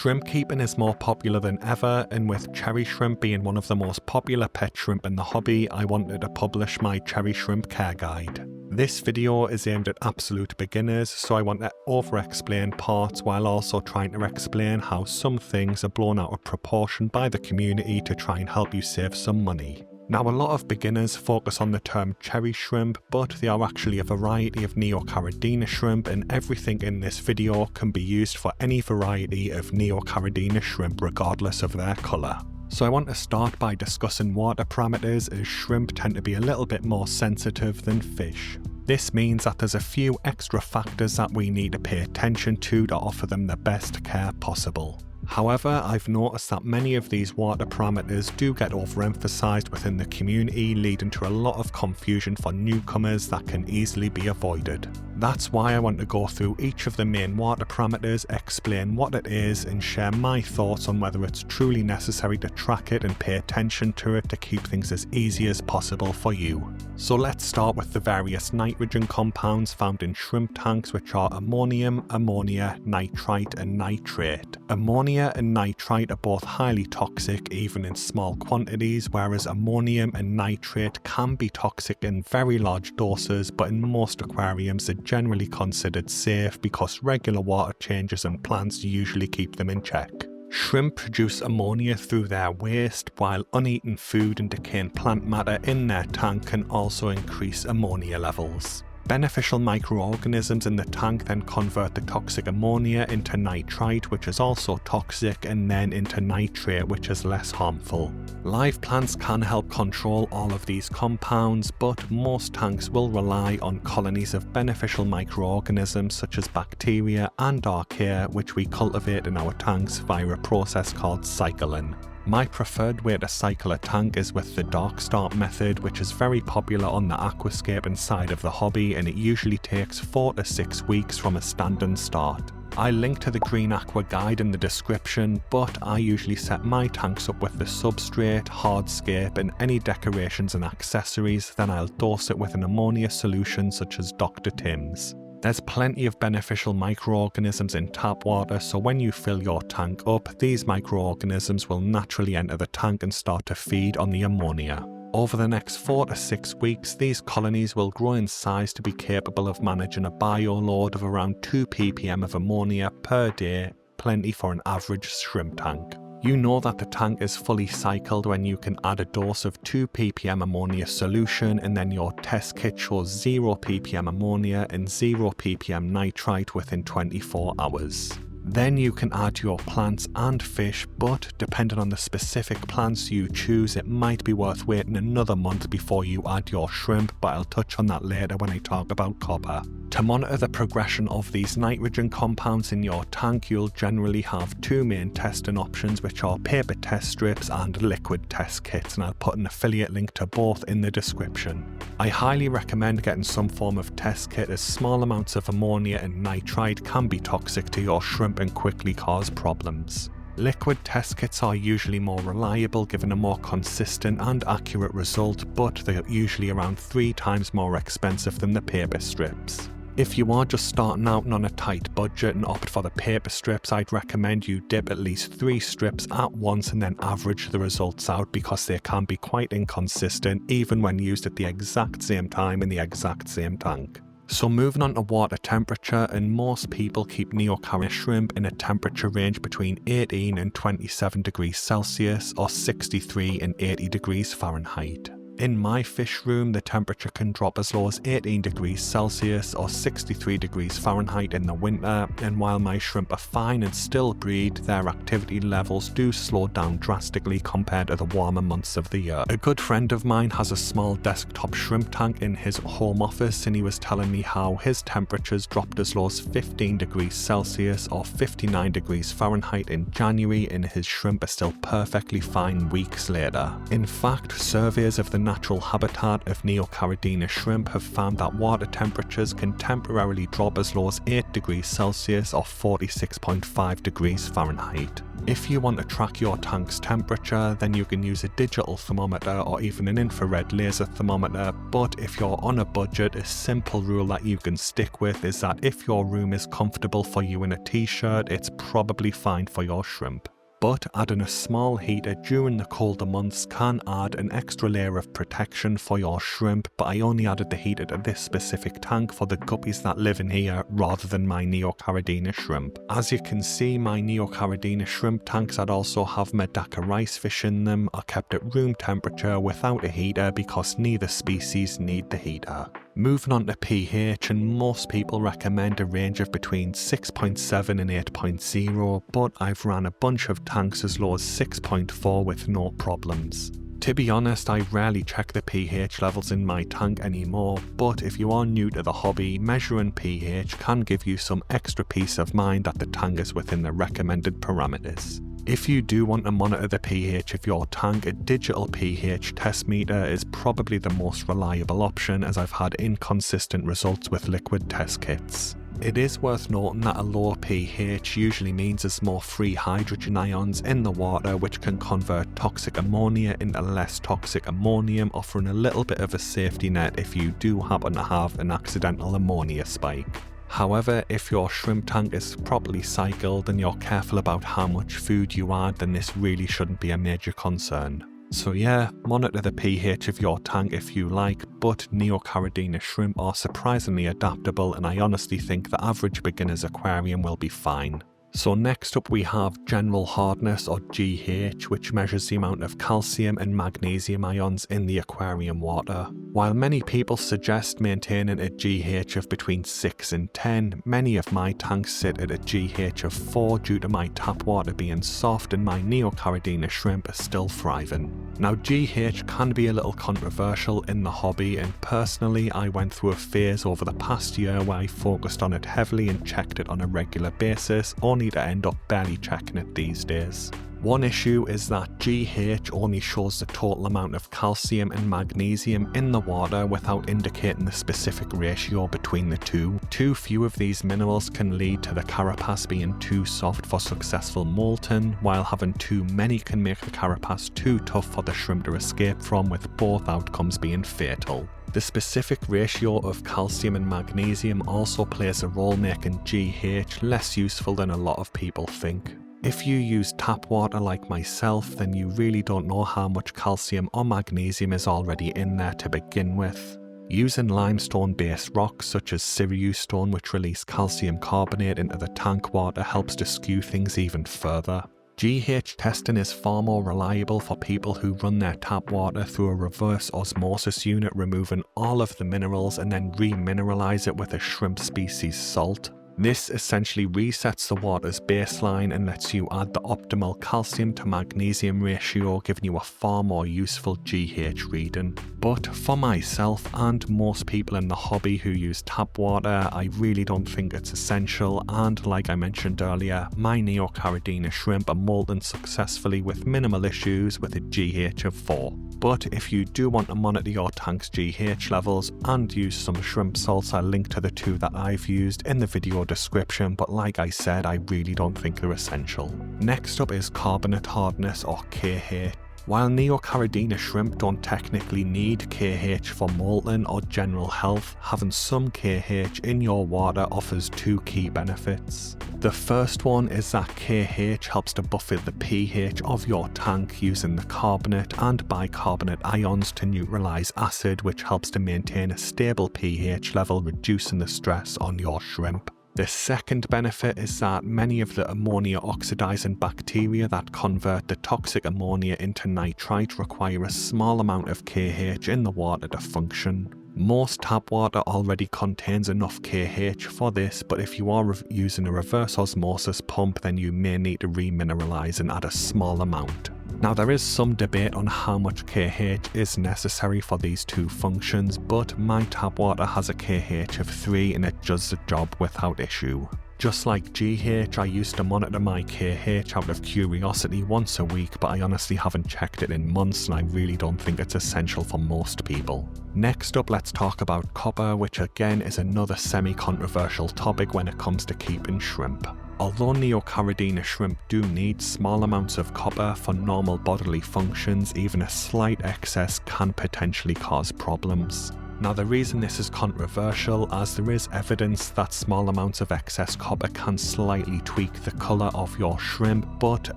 Shrimp keeping is more popular than ever, and with cherry shrimp being one of the most popular pet shrimp in the hobby, I wanted to publish my cherry shrimp care guide. This video is aimed at absolute beginners, so I want to over-explain parts while also trying to explain how some things are blown out of proportion by the community to try and help you save some money. Now, a lot of beginners focus on the term cherry shrimp, but they are actually a variety of Neocaridina shrimp, and everything in this video can be used for any variety of Neocaridina shrimp regardless of their colour. So I want to start by discussing water parameters, as shrimp tend to be a little bit more sensitive than fish. This means that there's a few extra factors that we need to pay attention to offer them the best care possible. However, I've noticed that many of these water parameters do get overemphasized within the community, leading to a lot of confusion for newcomers that can easily be avoided. That's why I want to go through each of the main water parameters, explain what it is, and share my thoughts on whether it's truly necessary to track it and pay attention to it to keep things as easy as possible for you. So let's start with the various nitrogen compounds found in shrimp tanks, which are ammonium, ammonia, nitrite, and nitrate. Ammonia and nitrite are both highly toxic even in small quantities, whereas ammonium and nitrate can be toxic in very large doses, but in most aquariums are generally considered safe because regular water changes and plants usually keep them in check. Shrimp produce ammonia through their waste, while uneaten food and decaying plant matter in their tank can also increase ammonia levels. Beneficial microorganisms in the tank then convert the toxic ammonia into nitrite, which is also toxic, and then into nitrate, which is less harmful. Live plants can help control all of these compounds, but most tanks will rely on colonies of beneficial microorganisms such as bacteria and archaea, which we cultivate in our tanks via a process called cycling. My preferred way to cycle a tank is with the dark start method, which is very popular on the aquascape side of the hobby, and it usually takes 4 to 6 weeks from a standing start. I link to the Green Aqua guide in the description, but I usually set my tanks up with the Substrate, Hardscape, and any decorations and accessories, then I'll dose it with an ammonia solution such as Dr. Tim's. There's plenty of beneficial microorganisms in tap water, so when you fill your tank up, these microorganisms will naturally enter the tank and start to feed on the ammonia. Over the next 4 to 6 weeks, these colonies will grow in size to be capable of managing a bioload of around 2 ppm of ammonia per day, plenty for an average shrimp tank. You know that the tank is fully cycled when you can add a dose of 2 ppm ammonia solution, and then your test kit shows 0 ppm ammonia and 0 ppm nitrite within 24 hours. Then you can add your plants and fish, but depending on the specific plants you choose, it might be worth waiting another month before you add your shrimp, but I'll touch on that later when I talk about copper. To monitor the progression of these nitrogen compounds in your tank, you'll generally have 2 main testing options, which are paper test strips and liquid test kits, and I'll put an affiliate link to both in the description. I highly recommend getting some form of test kit, as small amounts of ammonia and nitrite can be toxic to your shrimp and quickly cause problems. Liquid test kits are usually more reliable, giving a more consistent and accurate result, but they're usually around 3 times more expensive than the paper strips. If you are just starting out and on a tight budget and opt for the paper strips, I'd recommend you dip at least 3 strips at once and then average the results out, because they can be quite inconsistent even when used at the exact same time in the exact same tank. So moving on to water temperature, and most people keep Neocaridina shrimp in a temperature range between 18 and 27 degrees Celsius or 63 and 80 degrees Fahrenheit. In my fish room, the temperature can drop as low as 18 degrees Celsius or 63 degrees Fahrenheit in the winter, and while my shrimp are fine and still breed, their activity levels do slow down drastically compared to the warmer months of the year. A good friend of mine has a small desktop shrimp tank in his home office, and he was telling me how his temperatures dropped as low as 15 degrees Celsius or 59 degrees Fahrenheit in January, and his shrimp are still perfectly fine weeks later. In fact, surveys of the natural habitat of Neocaridina shrimp have found that water temperatures can temporarily drop as low as 8 degrees Celsius or 46.5 degrees Fahrenheit. If you want to track your tank's temperature, then you can use a digital thermometer or even an infrared laser thermometer, but if you're on a budget, a simple rule that you can stick with is that if your room is comfortable for you in a t-shirt, it's probably fine for your shrimp. But adding a small heater during the colder months can add an extra layer of protection for your shrimp, but I only added the heater to this specific tank for the guppies that live in here rather than my Neocaridina shrimp. As you can see, my Neocaridina shrimp tanks that also have Medaka rice fish in them are kept at room temperature without a heater because neither species need the heater. Moving on to pH, and most people recommend a range of between 6.7 and 8.0, but I've ran a bunch of tanks as low as 6.4 with no problems. To be honest, I rarely check the pH levels in my tank anymore, but if you are new to the hobby, measuring pH can give you some extra peace of mind that the tank is within the recommended parameters. If you do want to monitor the pH of your tank, a digital pH test meter is probably the most reliable option, as I've had inconsistent results with liquid test kits. It is worth noting that a lower pH usually means there's more free hydrogen ions in the water, which can convert toxic ammonia into less toxic ammonium, offering a little bit of a safety net if you do happen to have an accidental ammonia spike. However, if your shrimp tank is properly cycled and you're careful about how much food you add, then this really shouldn't be a major concern. So yeah, monitor the pH of your tank if you like, but Neocaridina shrimp are surprisingly adaptable, and I honestly think the average beginner's aquarium will be fine. So next up we have general hardness, or GH, which measures the amount of calcium and magnesium ions in the aquarium water. While many people suggest maintaining a GH of between 6 and 10, many of my tanks sit at a GH of 4 due to my tap water being soft and my Neocaridina shrimp are still thriving. Now GH can be a little controversial in the hobby, and personally I went through a phase over the past year where I focused on it heavily and checked it on a regular basis, only to end up barely checking it these days. One issue is that GH only shows the total amount of calcium and magnesium in the water without indicating the specific ratio between the two. Too few of these minerals can lead to the carapace being too soft for successful molting, while having too many can make the carapace too tough for the shrimp to escape from, with both outcomes being fatal. The specific ratio of calcium and magnesium also plays a role, making GH less useful than a lot of people think. If you use tap water like myself, then you really don't know how much calcium or magnesium is already in there to begin with. Using limestone-based rocks such as Sirius stone, which release calcium carbonate into the tank water, helps to skew things even further. GH testing is far more reliable for people who run their tap water through a reverse osmosis unit, removing all of the minerals and then remineralize it with a shrimp species salt. This essentially resets the water's baseline and lets you add the optimal calcium to magnesium ratio, giving you a far more useful GH reading. But for myself and most people in the hobby who use tap water, I really don't think it's essential, and like I mentioned earlier, my Neocaridina shrimp are molting successfully with minimal issues with a GH of 4. But if you do want to monitor your tank's GH levels and use some shrimp salts, I'll link to the two that I've used in the video description, but like I said, I really don't think they're essential. Next up is Carbonate Hardness, or KH. While Neocaridina shrimp don't technically need KH for molting or general health, having some KH in your water offers two key benefits. The first one is that KH helps to buffer the pH of your tank using the carbonate and bicarbonate ions to neutralize acid, which helps to maintain a stable pH level, reducing the stress on your shrimp. The second benefit is that many of the ammonia oxidizing bacteria that convert the toxic ammonia into nitrite require a small amount of KH in the water to function. Most tap water already contains enough KH for this, but if you are using a reverse osmosis pump, then you may need to remineralize and add a small amount. Now, there is some debate on how much KH is necessary for these two functions, but my tap water has a KH of 3 and it does the job without issue. Just like GH, I used to monitor my KH out of curiosity once a week, but I honestly haven't checked it in months and I really don't think it's essential for most people. Next up, let's talk about copper, which again is another semi-controversial topic when it comes to keeping shrimp. Although Neocaridina shrimp do need small amounts of copper for normal bodily functions, even a slight excess can potentially cause problems. Now the reason this is controversial, as there is evidence that small amounts of excess copper can slightly tweak the colour of your shrimp, but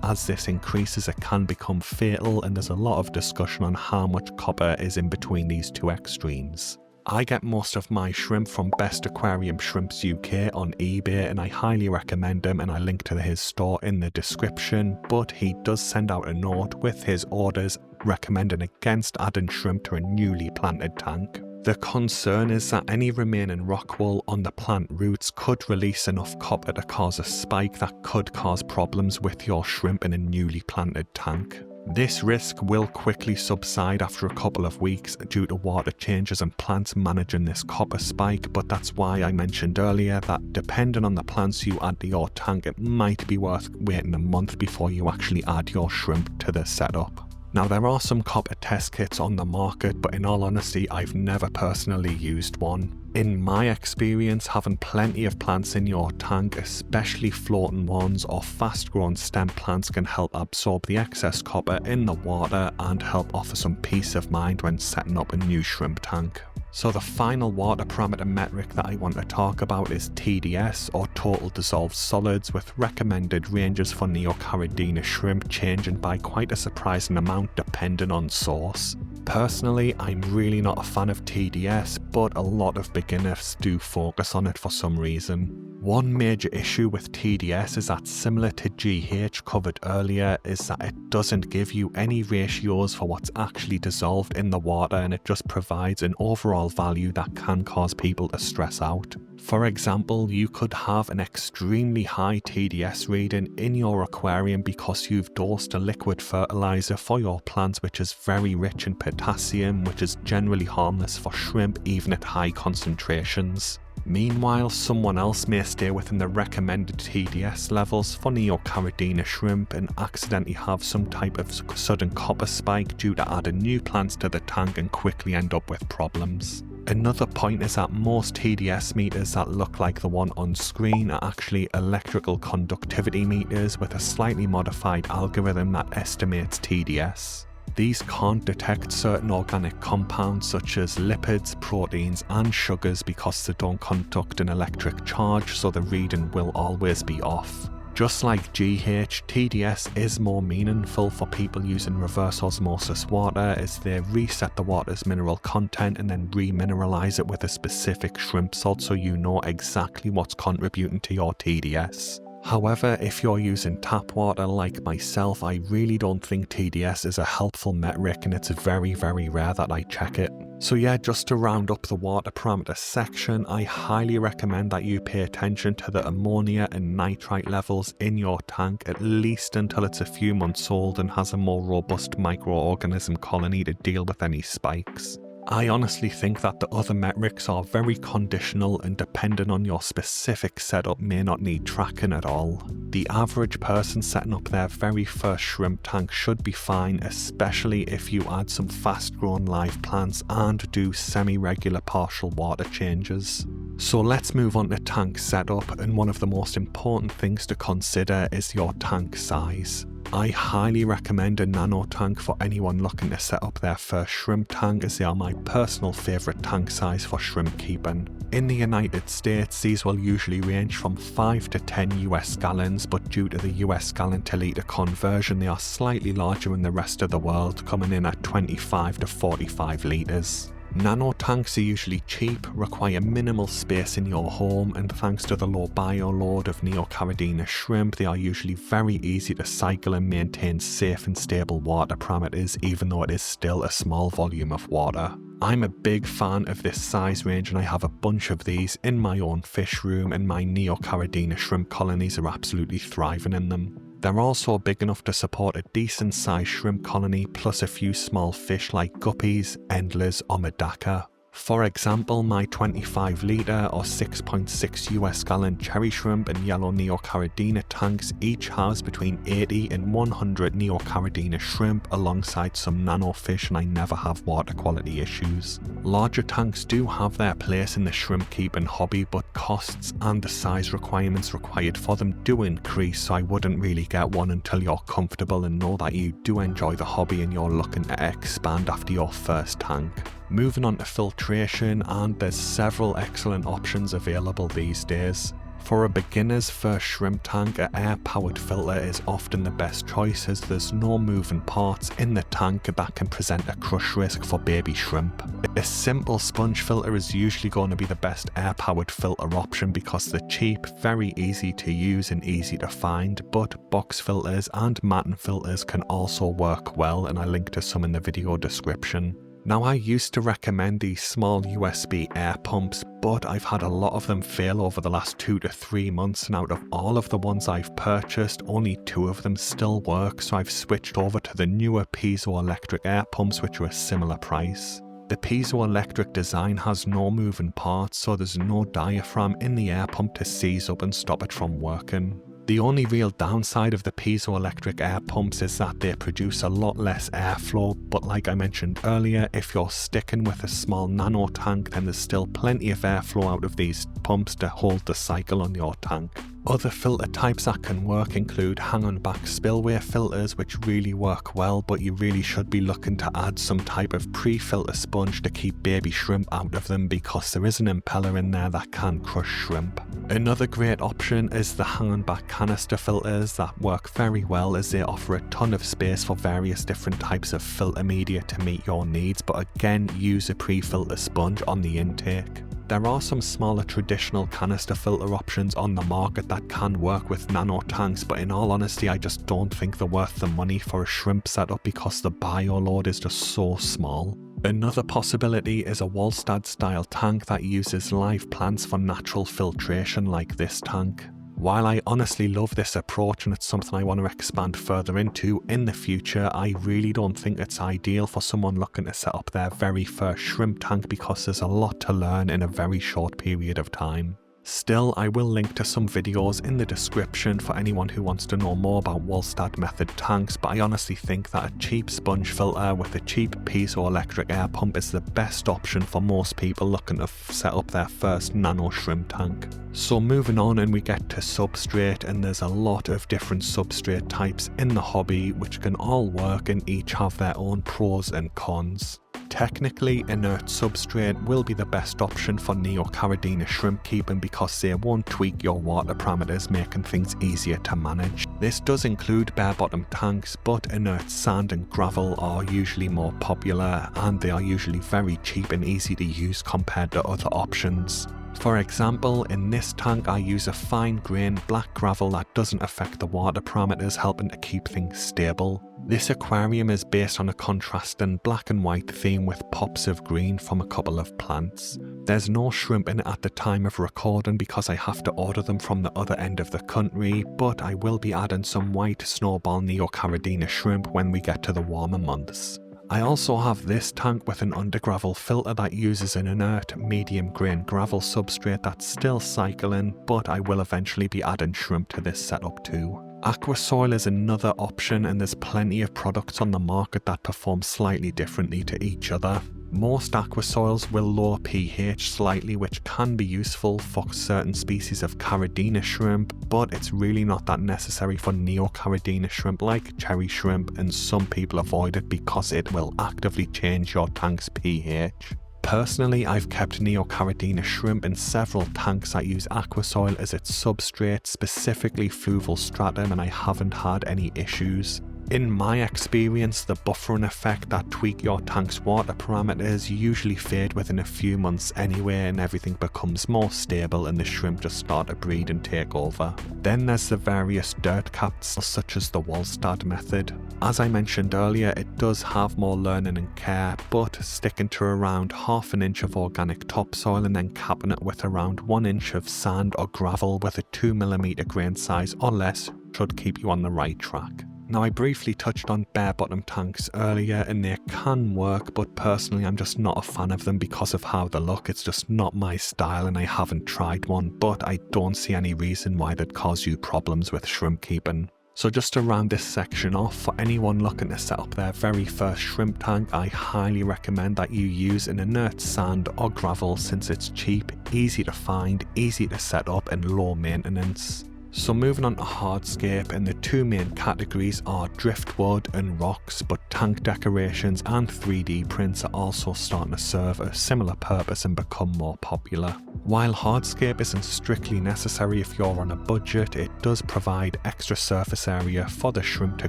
as this increases it can become fatal, and there's a lot of discussion on how much copper is in between these two extremes. I get most of my shrimp from Best Aquarium Shrimps UK on eBay, and I highly recommend him, and I link to his store in the description, but he does send out a note with his orders recommending against adding shrimp to a newly planted tank. The concern is that any remaining rock wool on the plant roots could release enough copper to cause a spike that could cause problems with your shrimp in a newly planted tank. This risk will quickly subside after a couple of weeks due to water changes and plants managing this copper spike, but that's why I mentioned earlier that depending on the plants you add to your tank, it might be worth waiting a month before you actually add your shrimp to the setup. Now there are some copper test kits on the market, but in all honesty I've never personally used one. In my experience, having plenty of plants in your tank, especially floating ones or fast growing stem plants, can help absorb the excess copper in the water and help offer some peace of mind when setting up a new shrimp tank. So the final water parameter metric that I want to talk about is TDS, or total dissolved solids, with recommended ranges for Neocaridina shrimp changing by quite a surprising amount depending on source. Personally, I'm really not a fan of TDS, but a lot of beginners do focus on it for some reason. One major issue with TDS is that, similar to GH covered earlier, is that it doesn't give you any ratios for what's actually dissolved in the water, and it just provides an overall value that can cause people to stress out. For example, you could have an extremely high TDS reading in your aquarium because you've dosed a liquid fertilizer for your plants which is very rich in potassium, which is generally harmless for shrimp even at high concentrations. Meanwhile, someone else may stay within the recommended TDS levels for Neocaridina shrimp and accidentally have some type of sudden copper spike due to adding new plants to the tank and quickly end up with problems. Another point is that most TDS meters that look like the one on screen are actually electrical conductivity meters with a slightly modified algorithm that estimates TDS. These can't detect certain organic compounds such as lipids, proteins and sugars because they don't conduct an electric charge, so the reading will always be off. Just like GH, TDS is more meaningful for people using reverse osmosis water, as they reset the water's mineral content and then remineralize it with a specific shrimp salt so you know exactly what's contributing to your TDS. However, if you're using tap water like myself, I really don't think TDS is a helpful metric, and it's very rare that I check it. So yeah, just to round up the water parameter section, I highly recommend that you pay attention to the ammonia and nitrite levels in your tank, at least until it's a few months old and has a more robust microorganism colony to deal with any spikes. I honestly think that the other metrics are very conditional and dependent on your specific setup may not need tracking at all. The average person setting up their very first shrimp tank should be fine, especially if you add some fast grown live plants and do semi-regular partial water changes. So let's move on to tank setup, and one of the most important things to consider is your tank size. I highly recommend a nano tank for anyone looking to set up their first shrimp tank, as they are my personal favourite tank size for shrimp keeping. In the United States, these will usually range from 5 to 10 US gallons, but due to the US gallon to litre conversion, they are slightly larger in the rest of the world, coming in at 25 to 45 litres. Nano tanks are usually cheap, require minimal space in your home, and thanks to the low bioload of Neocaridina shrimp, they are usually very easy to cycle and maintain safe and stable water parameters, even though it is still a small volume of water. I'm a big fan of this size range, and I have a bunch of these in my own fish room, and my Neocaridina shrimp colonies are absolutely thriving in them. They're also big enough to support a decent sized shrimp colony plus a few small fish like guppies, endlers or medaka. For example, my 25 litre or 6.6 US gallon cherry shrimp and yellow Neocaridina tanks each house between 80 and 100 Neocaridina shrimp alongside some nano fish, and I never have water quality issues. Larger tanks do have their place in the shrimp keeping hobby, but costs and the size requirements required for them do increase, so I wouldn't really get one until you're comfortable and know that you do enjoy the hobby and you're looking to expand after your first tank. Moving on to filtration, and there's several excellent options available these days. For a beginner's first shrimp tank, an air-powered filter is often the best choice, as there's no moving parts in the tank that can present a crush risk for baby shrimp. A simple sponge filter is usually going to be the best air-powered filter option because they're cheap, very easy to use and easy to find, but box filters and matting filters can also work well, and I link to some in the video description. Now, I used to recommend these small USB air pumps, but I've had a lot of them fail over the last 2 to 3 months, and out of all of the ones I've purchased, only 2 of them still work, so I've switched over to the newer piezoelectric air pumps, which are a similar price. The piezoelectric design has no moving parts, so there's no diaphragm in the air pump to seize up and stop it from working. The only real downside of the piezoelectric air pumps is that they produce a lot less airflow, but like I mentioned earlier, if you're sticking with a small nano tank, then there's still plenty of airflow out of these pumps to hold the cycle on your tank. Other filter types that can work include hang-on-back spillway filters, which really work well, but you really should be looking to add some type of pre-filter sponge to keep baby shrimp out of them, because there is an impeller in there that can crush shrimp. Another great option is the hang-on-back canister filters that work very well, as they offer a ton of space for various different types of filter media to meet your needs, but again, use a pre-filter sponge on the intake. There are some smaller traditional canister filter options on the market that can work with nano tanks, but in all honesty, I just don't think they're worth the money for a shrimp setup because the bioload is just so small. Another possibility is a Wallstad style tank that uses live plants for natural filtration like this tank. While I honestly love this approach and it's something I want to expand further into in the future, I really don't think it's ideal for someone looking to set up their very first shrimp tank because there's a lot to learn in a very short period of time. Still, I will link to some videos in the description for anyone who wants to know more about Wallstad method tanks, but I honestly think that a cheap sponge filter with a cheap piezoelectric air pump is the best option for most people looking to set up their first nano shrimp tank. So moving on, and we get to substrate, and there's a lot of different substrate types in the hobby which can all work and each have their own pros and cons. Technically, inert substrate will be the best option for Neocaridina shrimp keeping because they won't tweak your water parameters, making things easier to manage. This does include bare bottom tanks, but inert sand and gravel are usually more popular, and they are usually very cheap and easy to use compared to other options. For example, in this tank I use a fine grain black gravel that doesn't affect the water parameters, helping to keep things stable. This aquarium is based on a contrasting black and white theme with pops of green from a couple of plants. There's no shrimp in it at the time of recording because I have to order them from the other end of the country, but I will be adding some white snowball Neocaridina shrimp when we get to the warmer months. I also have this tank with an undergravel filter that uses an inert medium grain gravel substrate that's still cycling, but I will eventually be adding shrimp to this setup too. Aquasoil is another option, and there's plenty of products on the market that perform slightly differently to each other. Most aquasoils will lower pH slightly, which can be useful for certain species of Caridina shrimp, but it's really not that necessary for Neocaridina shrimp like cherry shrimp, and some people avoid it because it will actively change your tank's pH. Personally, I've kept Neocaridina shrimp in several tanks that use aquasoil as its substrate, specifically fluval stratum, and I haven't had any issues. In my experience, the buffering effect that tweak your tank's water parameters usually fade within a few months anyway, and everything becomes more stable and the shrimp just start to breed and take over. Then there's the various dirt caps such as the Wallstad method. As I mentioned earlier, it does have more learning and care, but sticking to around ½ an inch of organic topsoil and then capping it with around 1 inch of sand or gravel with a 2mm grain size or less should keep you on the right track. Now, I briefly touched on bare bottom tanks earlier, and they can work, but personally I'm just not a fan of them because of how they look. It's just not my style and I haven't tried one, but I don't see any reason why they'd cause you problems with shrimp keeping. So just to round this section off, for anyone looking to set up their very first shrimp tank, I highly recommend that you use an inert sand or gravel since it's cheap, easy to find, easy to set up and low maintenance. So moving on to Hardscape, and the two main categories are driftwood and rocks, but tank decorations and 3D prints are also starting to serve a similar purpose and become more popular. While Hardscape isn't strictly necessary if you're on a budget, it does provide extra surface area for the shrimp to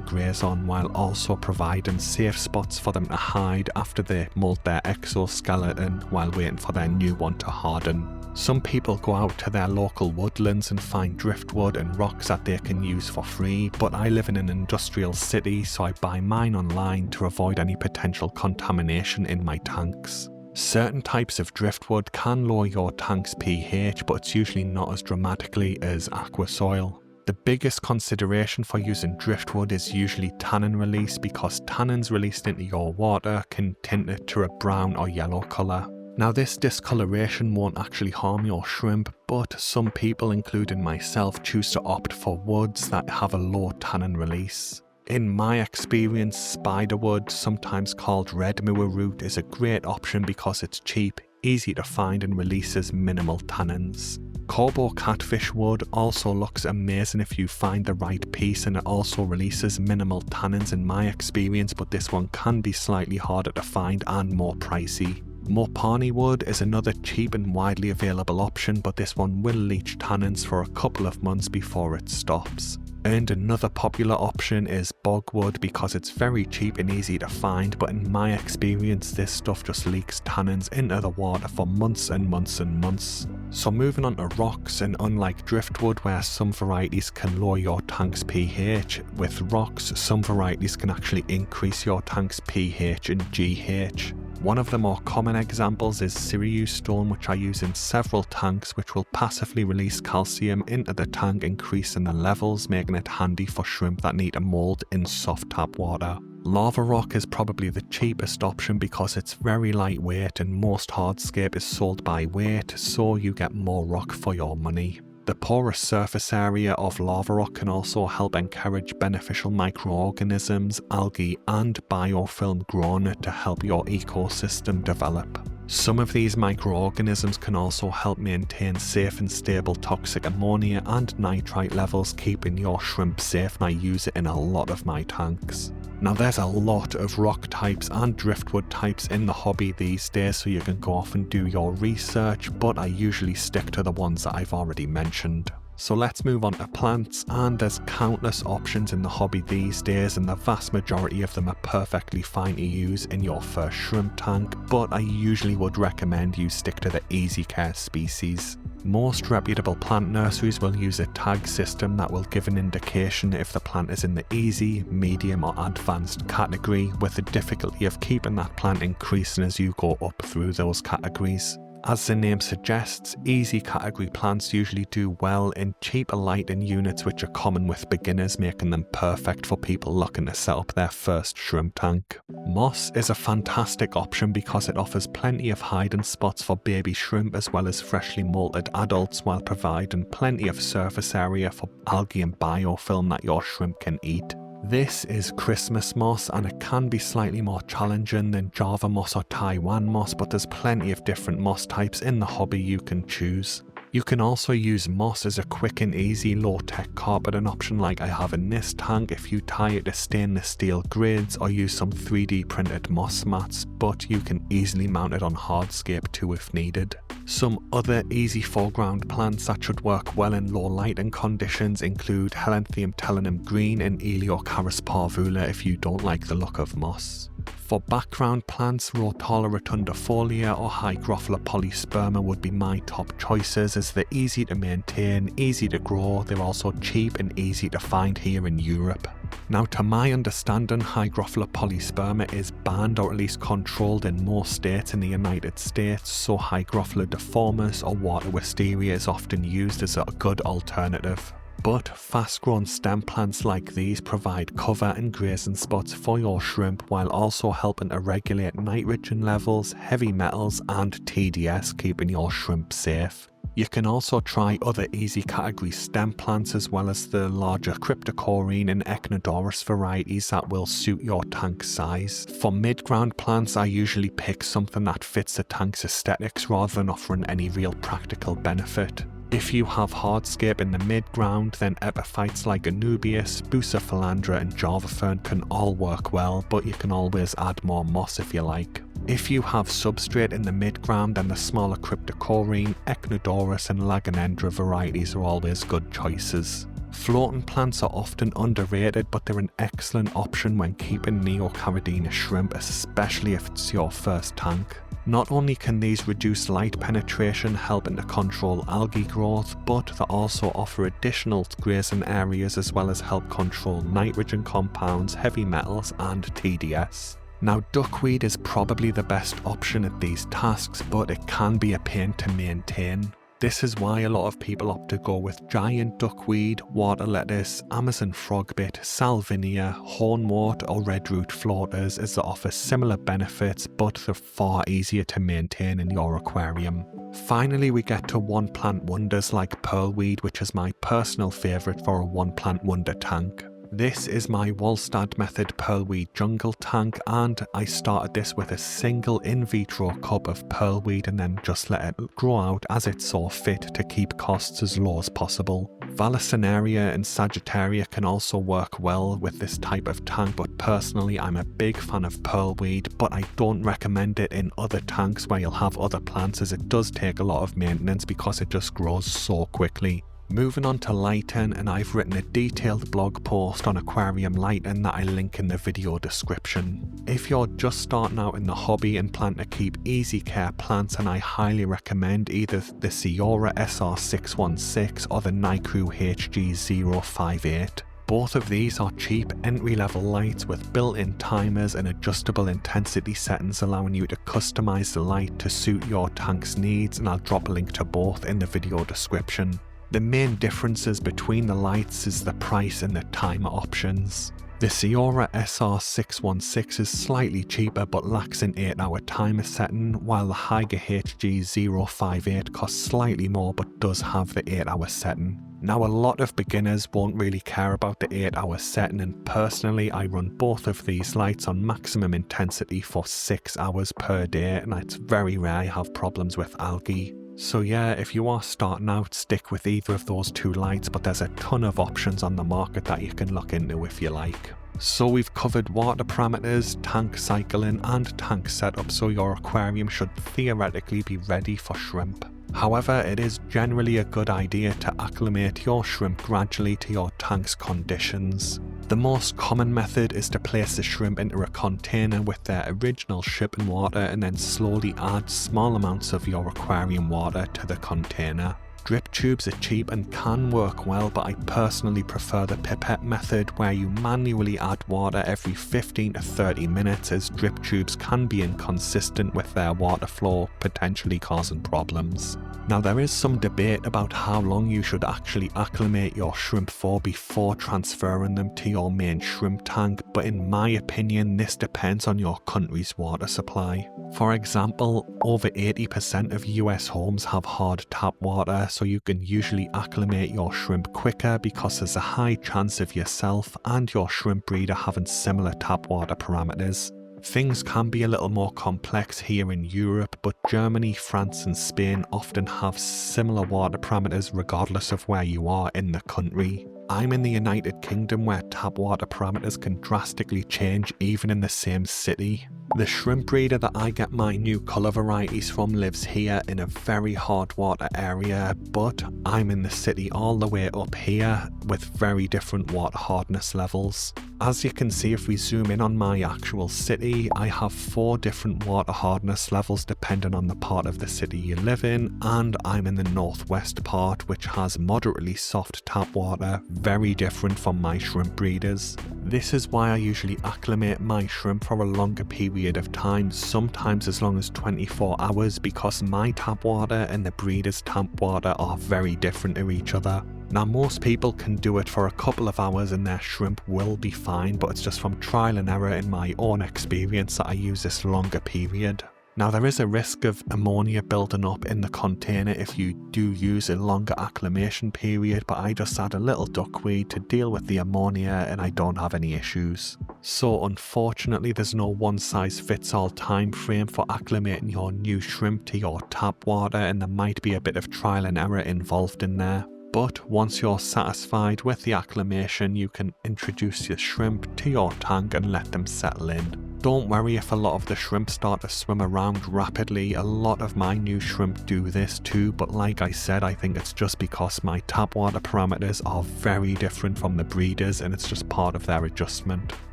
graze on while also providing safe spots for them to hide after they mould their exoskeleton while waiting for their new one to harden. Some people go out to their local woodlands and find driftwood and rocks that they can use for free, but I live in an industrial city, so I buy mine online to avoid any potential contamination in my tanks. Certain types of driftwood can lower your tank's pH, but it's usually not as dramatically as aqua soil. The biggest consideration for using driftwood is usually tannin release, because tannins released into your water can tint it to a brown or yellow colour. Now, this discoloration won't actually harm your shrimp, but some people, including myself, choose to opt for woods that have a low tannin release. In my experience, spiderwood, sometimes called red moor root, is a great option because it's cheap, easy to find and releases minimal tannins. Corbo catfish wood also looks amazing if you find the right piece, and it also releases minimal tannins in my experience, but this one can be slightly harder to find and more pricey. Mopani wood is another cheap and widely available option, but this one will leach tannins for a couple of months before it stops. And another popular option is bogwood because it's very cheap and easy to find, but in my experience this stuff just leaks tannins into the water for months and months and months. So moving on to rocks, and unlike driftwood where some varieties can lower your tank's pH, with rocks some varieties can actually increase your tank's pH and GH. One of the more common examples is Sirius stone, which I use in several tanks, which will passively release calcium into the tank, increasing the levels, making it handy for shrimp that need to mould in soft tap water. Lava rock is probably the cheapest option because it's very lightweight and most hardscape is sold by weight, so you get more rock for your money. The porous surface area of lava rock can also help encourage beneficial microorganisms, algae and biofilm growing to help your ecosystem develop. Some of these microorganisms can also help maintain safe and stable toxic ammonia and nitrite levels, keeping your shrimp safe, and I use it in a lot of my tanks. Now, there's a lot of rock types and driftwood types in the hobby these days, so you can go off and do your research, but I usually stick to the ones that I've already mentioned. So let's move on to plants, and there's countless options in the hobby these days, and the vast majority of them are perfectly fine to use in your first shrimp tank, but I usually would recommend you stick to the easy care species. Most reputable plant nurseries will use a tag system that will give an indication if the plant is in the easy, medium or advanced category, with the difficulty of keeping that plant increasing as you go up through those categories. As the name suggests, easy category plants usually do well in cheaper lighting units, which are common with beginners, making them perfect for people looking to set up their first shrimp tank. Moss is a fantastic option because it offers plenty of hiding spots for baby shrimp as well as freshly molted adults, while providing plenty of surface area for algae and biofilm that your shrimp can eat. This is Christmas moss, and it can be slightly more challenging than Java moss or Taiwan moss, but there's plenty of different moss types in the hobby you can choose. You can also use moss as a quick and easy low-tech carpeting option like I have in this tank if you tie it to stainless steel grids or use some 3D printed moss mats, but you can easily mount it on hardscape too if needed. Some other easy foreground plants that should work well in low lighting conditions include Helenthum telenum green and Neocaridina parvula if you don't like the look of moss. For background plants, Rotala rotundifolia or Hygrophila polysperma would be my top choices, as they're easy to maintain, easy to grow, they're also cheap and easy to find here in Europe. Now, to my understanding, Hygrophila polysperma is banned or at least controlled in most states in the United States, so Hygrophila deformis or water wisteria is often used as a good alternative. But fast-grown stem plants like these provide cover and grazing spots for your shrimp while also helping to regulate nitrogen levels, heavy metals and TDS, keeping your shrimp safe. You can also try other easy category stem plants as well as the larger Cryptococcine and Echinodorus varieties that will suit your tank size. For mid-ground plants, I usually pick something that fits the tank's aesthetics rather than offering any real practical benefit. If you have Hardscape in the mid-ground, then epiphytes like Anubias, Bucephalandra and Java Fern can all work well, but you can always add more moss if you like. If you have Substrate in the mid-ground, then the smaller Cryptococcine, Echinodorus and Lagonendra varieties are always good choices. Floating plants are often underrated, but they're an excellent option when keeping Neocaridina shrimp, especially if it's your first tank. Not only can these reduce light penetration, helping to control algae growth, but they also offer additional grazing areas as well as help control nitrogen compounds, heavy metals and TDS. Now, duckweed is probably the best option at these tasks, but it can be a pain to maintain. This is why a lot of people opt to go with giant duckweed, water lettuce, Amazon frogbit, salvinia, hornwort or redroot floaters, as they offer similar benefits but they're far easier to maintain in your aquarium. Finally, we get to one plant wonders like pearlweed, which is my personal favourite for a one plant wonder tank. This is my Wallstad method pearlweed jungle tank, and I started this with a single in vitro cup of pearlweed and then just let it grow out as it saw fit to keep costs as low as possible. Vallisneria and Sagittaria can also work well with this type of tank, but personally I'm a big fan of pearlweed, but I don't recommend it in other tanks where you'll have other plants, as it does take a lot of maintenance because it just grows so quickly. Moving on to lighting, and I've written a detailed blog post on aquarium lighting that I link in the video description. If you're just starting out in the hobby and plan to keep easy care plants, then I highly recommend either the Seora SR616 or the Nicrew HG058. Both of these are cheap entry-level lights with built-in timers and adjustable intensity settings, allowing you to customize the light to suit your tank's needs, and I'll drop a link to both in the video description. The main differences between the lights is the price and the timer options. The Seora SR616 is slightly cheaper but lacks an 8-hour timer setting, while the Haiger HG058 costs slightly more but does have the 8-hour setting. Now, a lot of beginners won't really care about the 8-hour setting, and personally I run both of these lights on maximum intensity for 6 hours per day, and it's very rare I have problems with algae. So yeah, if you are starting out, stick with either of those two lights, but there's a ton of options on the market that you can look into if you like. So we've covered water parameters, tank cycling and tank setup, so your aquarium should theoretically be ready for shrimp. However, it is generally a good idea to acclimate your shrimp gradually to your tank's conditions. The most common method is to place the shrimp into a container with their original shipping water and then slowly add small amounts of your aquarium water to the container. Drip tubes are cheap and can work well, but I personally prefer the pipette method where you manually add water every 15 to 30 minutes, as drip tubes can be inconsistent with their water flow, potentially causing problems. Now, there is some debate about how long you should actually acclimate your shrimp for before transferring them to your main shrimp tank, but in my opinion this depends on your country's water supply. For example, over 80% of US homes have hard tap water, so you can usually acclimate your shrimp quicker because there's a high chance of yourself and your shrimp breeder having similar tap water parameters. Things can be a little more complex here in Europe, but Germany, France and Spain often have similar water parameters regardless of where you are in the country. I'm in the United Kingdom, where tap water parameters can drastically change even in the same city. The shrimp breeder that I get my new colour varieties from lives here in a very hard water area, but I'm in the city all the way up here with very different water hardness levels. As you can see, if we zoom in on my actual city, I have 4 different water hardness levels depending on the part of the city you live in, and I'm in the northwest part, which has moderately soft tap water, very different from my shrimp breeders. This is why I usually acclimate my shrimp for a longer period of time, sometimes as long as 24 hours, because my tap water and the breeder's tap water are very different to each other. Now most people can do it for a couple of hours and their shrimp will be fine, but it's just from trial and error in my own experience that I use this longer period. Now there is a risk of ammonia building up in the container if you do use a longer acclimation period, but I just add a little duckweed to deal with the ammonia and I don't have any issues. So unfortunately there's no one size fits all time frame for acclimating your new shrimp to your tap water, and there might be a bit of trial and error involved in there. But once you're satisfied with the acclimation, you can introduce your shrimp to your tank and let them settle in. Don't worry if a lot of the shrimp start to swim around rapidly. A lot of my new shrimp do this too, but like I said, I think it's just because my tap water parameters are very different from the breeders and it's just part of their adjustment.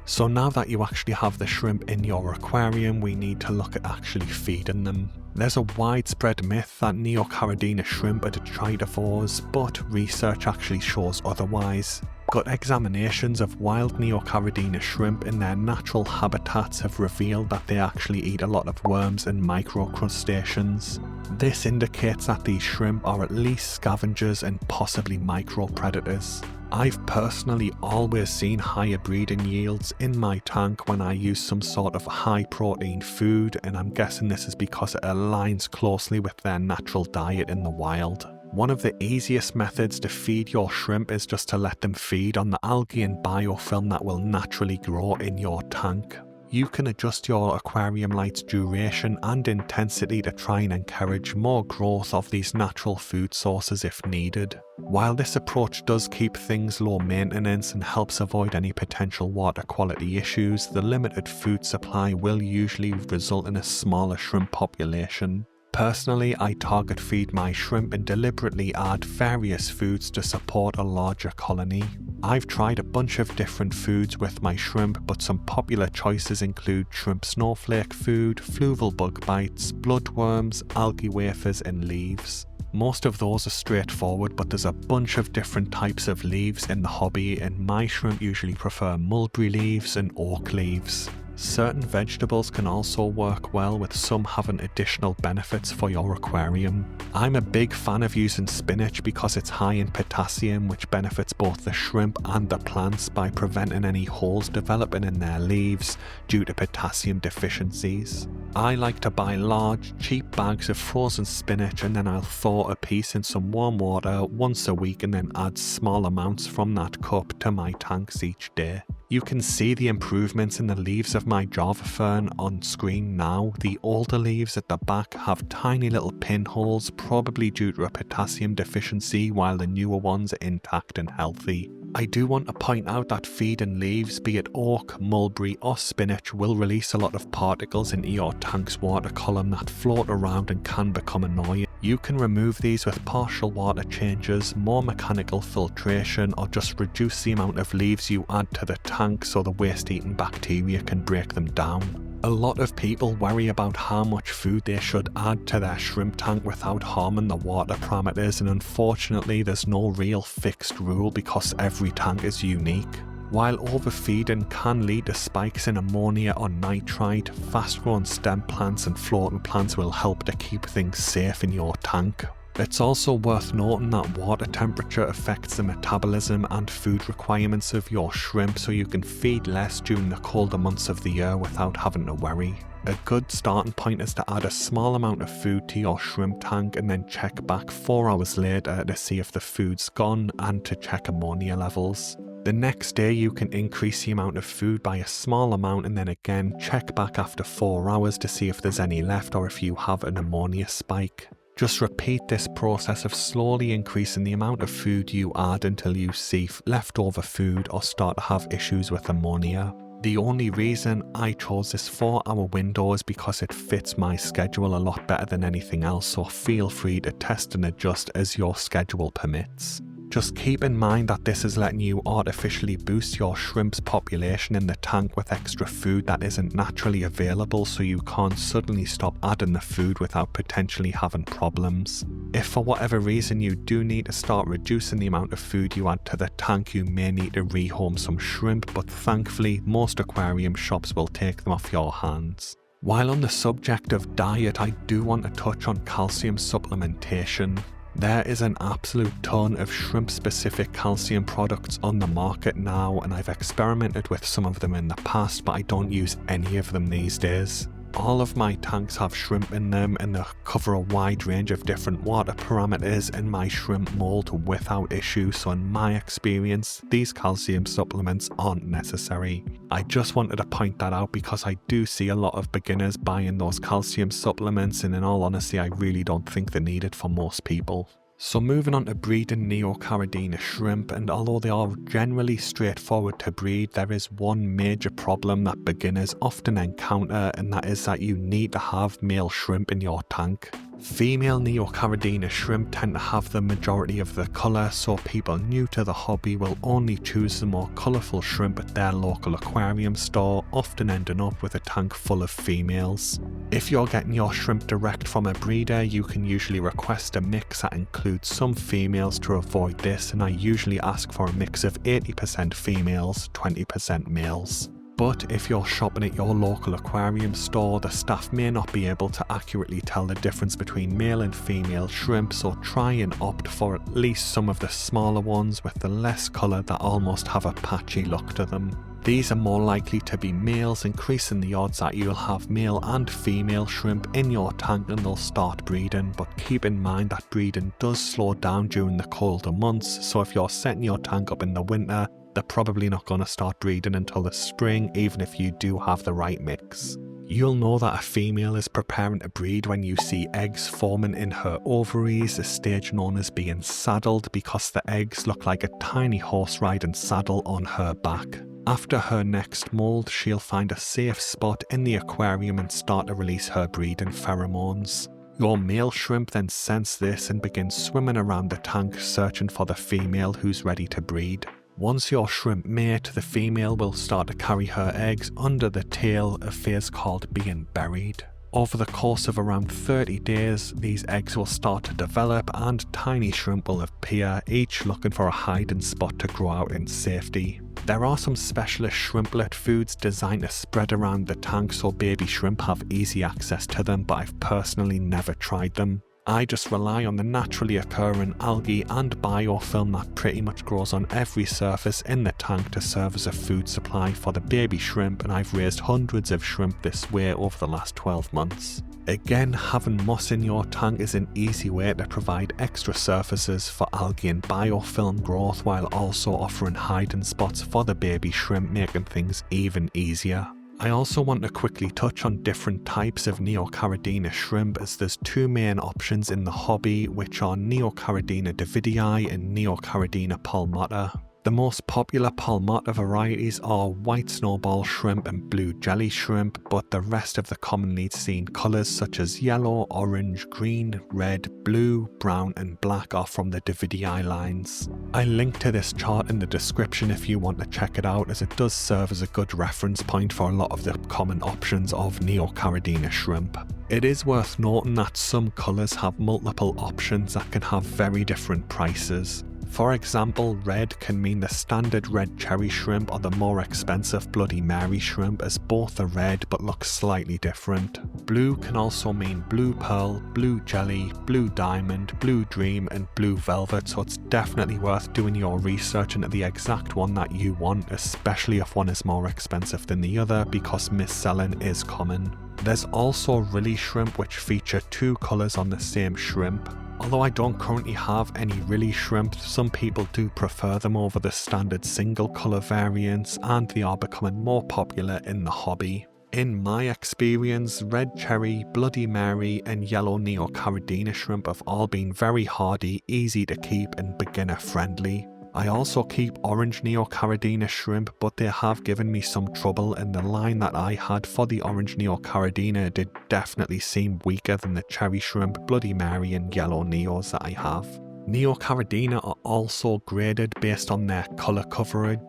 So now that you actually have the shrimp in your aquarium, we need to look at actually feeding them. There's a widespread myth that Neocaridina shrimp are detritivores, but research actually shows otherwise. Gut examinations of wild Neocaridina shrimp in their natural habitats have revealed that they actually eat a lot of worms and microcrustaceans. This indicates that these shrimp are at least scavengers and possibly micropredators. I've personally always seen higher breeding yields in my tank when I use some sort of high protein food, and I'm guessing this is because it aligns closely with their natural diet in the wild. One of the easiest methods to feed your shrimp is just to let them feed on the algae and biofilm that will naturally grow in your tank. You can adjust your aquarium light's duration and intensity to try and encourage more growth of these natural food sources if needed. While this approach does keep things low maintenance and helps avoid any potential water quality issues, the limited food supply will usually result in a smaller shrimp population. Personally, I target feed my shrimp and deliberately add various foods to support a larger colony. I've tried a bunch of different foods with my shrimp, but some popular choices include shrimp snowflake food, fluval bug bites, bloodworms, algae wafers and leaves. Most of those are straightforward, but there's a bunch of different types of leaves in the hobby, and my shrimp usually prefer mulberry leaves and oak leaves. Certain vegetables can also work well, with some having additional benefits for your aquarium. I'm a big fan of using spinach because it's high in potassium, which benefits both the shrimp and the plants by preventing any holes developing in their leaves due to potassium deficiencies. I like to buy large, cheap bags of frozen spinach and then I'll thaw a piece in some warm water once a week and then add small amounts from that cup to my tanks each day. You can see the improvements in the leaves of my Java fern on screen now. The older leaves at the back have tiny little pinholes, probably due to a potassium deficiency, while the newer ones are intact and healthy. I do want to point out that feeding leaves, be it oak, mulberry or spinach, will release a lot of particles into your tank's water column that float around and can become annoying. You can remove these with partial water changes, more mechanical filtration, or just reduce the amount of leaves you add to the tank so the waste-eating bacteria can break them down. A lot of people worry about how much food they should add to their shrimp tank without harming the water parameters, and unfortunately there's no real fixed rule because every tank is unique. While overfeeding can lead to spikes in ammonia or nitrite, fast-growing stem plants and floating plants will help to keep things safe in your tank. It's also worth noting that water temperature affects the metabolism and food requirements of your shrimp, so you can feed less during the colder months of the year without having to worry. A good starting point is to add a small amount of food to your shrimp tank and then check back 4 hours later to see if the food's gone and to check ammonia levels. The next day you can increase the amount of food by a small amount and then again check back after 4 hours to see if there's any left or if you have an ammonia spike. Just repeat this process of slowly increasing the amount of food you add until you see leftover food or start to have issues with ammonia. The only reason I chose this 4-hour window is because it fits my schedule a lot better than anything else, so feel free to test and adjust as your schedule permits. Just keep in mind that this is letting you artificially boost your shrimp's population in the tank with extra food that isn't naturally available, so you can't suddenly stop adding the food without potentially having problems. If for whatever reason you do need to start reducing the amount of food you add to the tank, you may need to rehome some shrimp, but thankfully most aquarium shops will take them off your hands. While on the subject of diet, I do want to touch on calcium supplementation. There is an absolute ton of shrimp-specific calcium products on the market now, and I've experimented with some of them in the past, but I don't use any of them these days. All of my tanks have shrimp in them and they cover a wide range of different water parameters and my shrimp mold without issue, so in my experience, these calcium supplements aren't necessary. I just wanted to point that out because I do see a lot of beginners buying those calcium supplements, and in all honesty, I really don't think they're needed for most people. So moving on to breeding Neocaridina shrimp, and although they are generally straightforward to breed, there is one major problem that beginners often encounter, and that is that you need to have male shrimp in your tank. Female Neocaridina shrimp tend to have the majority of the colour, so people new to the hobby will only choose the more colourful shrimp at their local aquarium store, often ending up with a tank full of females. If you're getting your shrimp direct from a breeder, you can usually request a mix that includes some females to avoid this, and I usually ask for a mix of 80% females, 20% males. But if you're shopping at your local aquarium store, the staff may not be able to accurately tell the difference between male and female shrimp, so try and opt for at least some of the smaller ones with the less colour that almost have a patchy look to them. These are more likely to be males, increasing the odds that you'll have male and female shrimp in your tank and they'll start breeding, but keep in mind that breeding does slow down during the colder months, so if you're setting your tank up in the winter, they're probably not going to start breeding until the spring, even if you do have the right mix. You'll know that a female is preparing to breed when you see eggs forming in her ovaries, a stage known as being saddled, because the eggs look like a tiny horse riding saddle on her back. After her next moult, she'll find a safe spot in the aquarium and start to release her breeding pheromones. Your male shrimp then sense this and begins swimming around the tank searching for the female who's ready to breed. Once your shrimp mate, the female will start to carry her eggs under the tail, a phase called being buried. Over the course of around 30 days, these eggs will start to develop and tiny shrimp will appear, each looking for a hiding spot to grow out in safety. There are some specialist shrimplet foods designed to spread around the tank so baby shrimp have easy access to them, but I've personally never tried them. I just rely on the naturally occurring algae and biofilm that pretty much grows on every surface in the tank to serve as a food supply for the baby shrimp, and I've raised hundreds of shrimp this way over the last 12 months. Again, having moss in your tank is an easy way to provide extra surfaces for algae and biofilm growth while also offering hiding spots for the baby shrimp, making things even easier. I also want to quickly touch on different types of Neocaridina shrimp, as there's two main options in the hobby, which are Neocaridina davidii and Neocaridina palmata. The most popular palmata varieties are white snowball shrimp and blue jelly shrimp, but the rest of the commonly seen colours such as yellow, orange, green, red, blue, brown and black are from the davidii lines. I link to this chart in the description if you want to check it out, as it does serve as a good reference point for a lot of the common options of Neocaridina shrimp. It is worth noting that some colours have multiple options that can have very different prices. For example, red can mean the standard red cherry shrimp or the more expensive Bloody Mary shrimp, as both are red but look slightly different. Blue can also mean blue pearl, blue jelly, blue diamond, blue dream and blue velvet, so it's definitely worth doing your research into the exact one that you want, especially if one is more expensive than the other, because mis-selling is common. There's also Rilly shrimp, which feature two colours on the same shrimp. Although I don't currently have any Rilly shrimp, some people do prefer them over the standard single colour variants, and they are becoming more popular in the hobby. In my experience, red cherry, Bloody Mary and yellow Neocaridina shrimp have all been very hardy, easy to keep and beginner friendly. I also keep orange Neocaridina shrimp, but they have given me some trouble, and the line that I had for the orange Neocaridina did definitely seem weaker than the cherry shrimp, Bloody Mary and yellow Neos that I have. Neocaridina are also graded based on their colour coverage.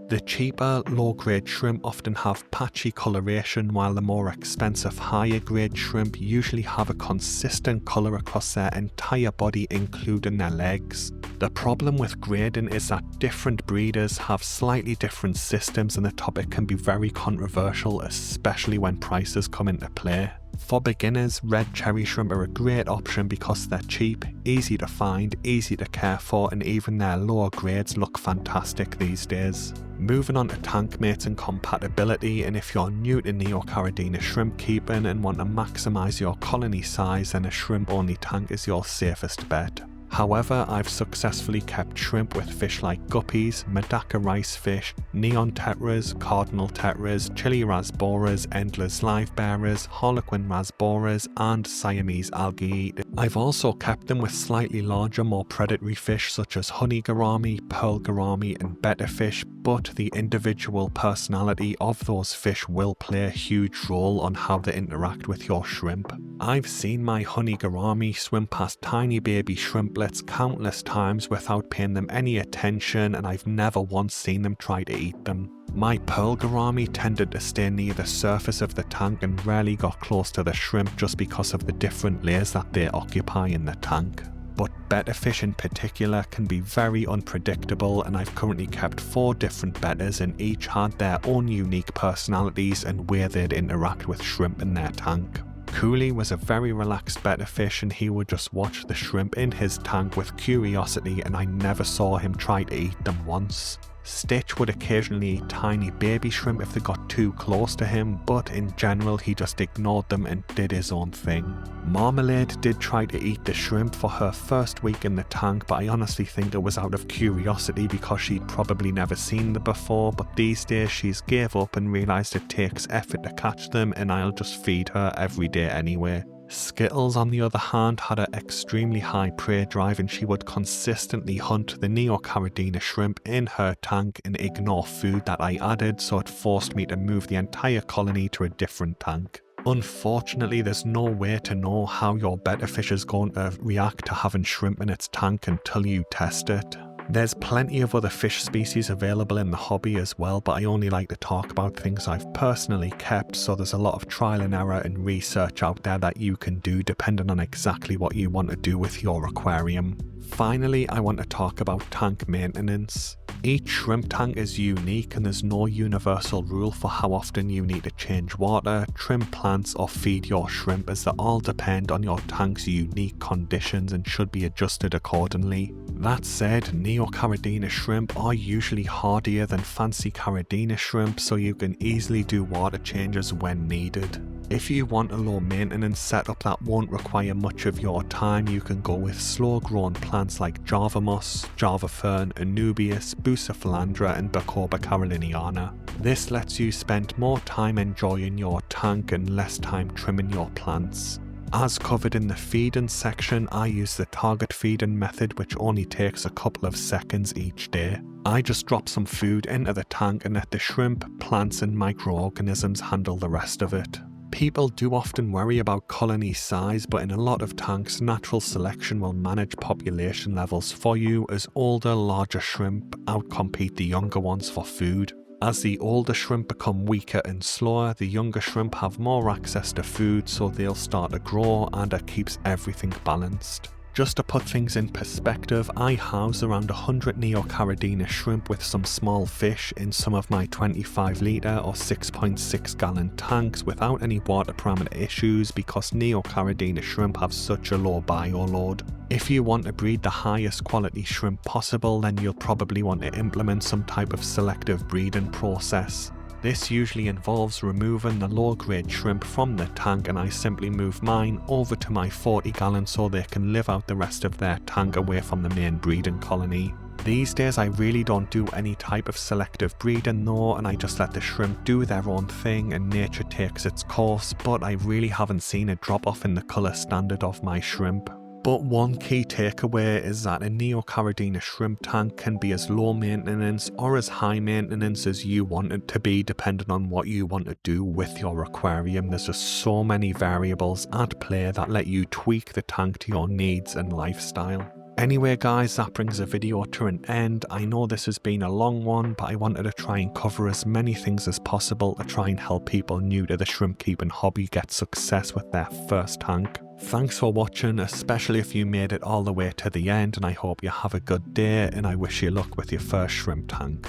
The cheaper, low-grade shrimp often have patchy coloration, while the more expensive, higher-grade shrimp usually have a consistent colour across their entire body, including their legs. The problem with grading is that different breeders have slightly different systems, and the topic can be very controversial, especially when prices come into play. For beginners, red cherry shrimp are a great option because they're cheap, easy to find, easy to care for, and even their lower grades look fantastic these days. Moving on to tank mates and compatibility, and if you're new to Neocaridina shrimp keeping and want to maximise your colony size, then a shrimp only tank is your safest bet. However, I've successfully kept shrimp with fish like guppies, Medaka rice fish, neon tetras, cardinal tetras, chili rasboras, endless live bearers, harlequin rasboras, and Siamese algae. I've also kept them with slightly larger, more predatory fish such as honey gourami, pearl gourami, and betta fish, but the individual personality of those fish will play a huge role on how they interact with your shrimp. I've seen my honey gourami swim past tiny baby shrimplets countless times without paying them any attention, and I've never once seen them try to eat them. My pearl gourami tended to stay near the surface of the tank and rarely got close to the shrimp just because of the different layers that they occupy in the tank. But betta fish in particular can be very unpredictable, and I've currently kept 4 different bettas and each had their own unique personalities and way they'd interact with shrimp in their tank. Cooley was a very relaxed betta fish, and he would just watch the shrimp in his tank with curiosity, and I never saw him try to eat them once. Stitch would occasionally eat tiny baby shrimp if they got too close to him, but in general he just ignored them and did his own thing. Marmalade did try to eat the shrimp for her first week in the tank, but I honestly think it was out of curiosity because she'd probably never seen them before, but these days she's gave up and realised it takes effort to catch them, and I'll just feed her every day anyway. Skittles, on the other hand, had an extremely high prey drive, and she would consistently hunt the Neocaridina shrimp in her tank and ignore food that I added, so it forced me to move the entire colony to a different tank. Unfortunately, there's no way to know how your betta fish is going to react to having shrimp in its tank until you test it. There's plenty of other fish species available in the hobby as well, but I only like to talk about things I've personally kept, so there's a lot of trial and error and research out there that you can do depending on exactly what you want to do with your aquarium. Finally, I want to talk about tank maintenance. Each shrimp tank is unique and there's no universal rule for how often you need to change water, trim plants or feed your shrimp, as they all depend on your tank's unique conditions and should be adjusted accordingly. That said, Neocaridina shrimp are usually hardier than fancy Caridina shrimp, so you can easily do water changes when needed. If you want a low maintenance setup that won't require much of your time, you can go with slow grown plants like Java moss, Java fern, Anubias, Bucephalandra and Bacoba caroliniana. This lets you spend more time enjoying your tank and less time trimming your plants. As covered in the feeding section, I use the target feeding method, which only takes a couple of seconds each day. I just drop some food into the tank and let the shrimp, plants and microorganisms handle the rest of it. People do often worry about colony size, but in a lot of tanks, natural selection will manage population levels for you, as older, larger shrimp outcompete the younger ones for food. As the older shrimp become weaker and slower, the younger shrimp have more access to food, so they'll start to grow, and it keeps everything balanced. Just to put things in perspective, I house around 100 Neocaridina shrimp with some small fish in some of my 25 litre or 6.6 gallon tanks without any water parameter issues, because Neocaridina shrimp have such a low bioload. If you want to breed the highest quality shrimp possible, then you'll probably want to implement some type of selective breeding process. This usually involves removing the low grade shrimp from the tank, and I simply move mine over to my 40 gallon so they can live out the rest of their tank away from the main breeding colony. These days I really don't do any type of selective breeding though, and I just let the shrimp do their own thing and nature takes its course, but I really haven't seen a drop off in the colour standard of my shrimp. But one key takeaway is that a Neocaridina shrimp tank can be as low maintenance or as high maintenance as you want it to be, depending on what you want to do with your aquarium. There's just so many variables at play that let you tweak the tank to your needs and lifestyle. Anyway guys, that brings the video to an end. I know this has been a long one, but I wanted to try and cover as many things as possible to try and help people new to the shrimp keeping hobby get success with their first tank. Thanks for watching, especially if you made it all the way to the end, and I hope you have a good day, and I wish you luck with your first shrimp tank.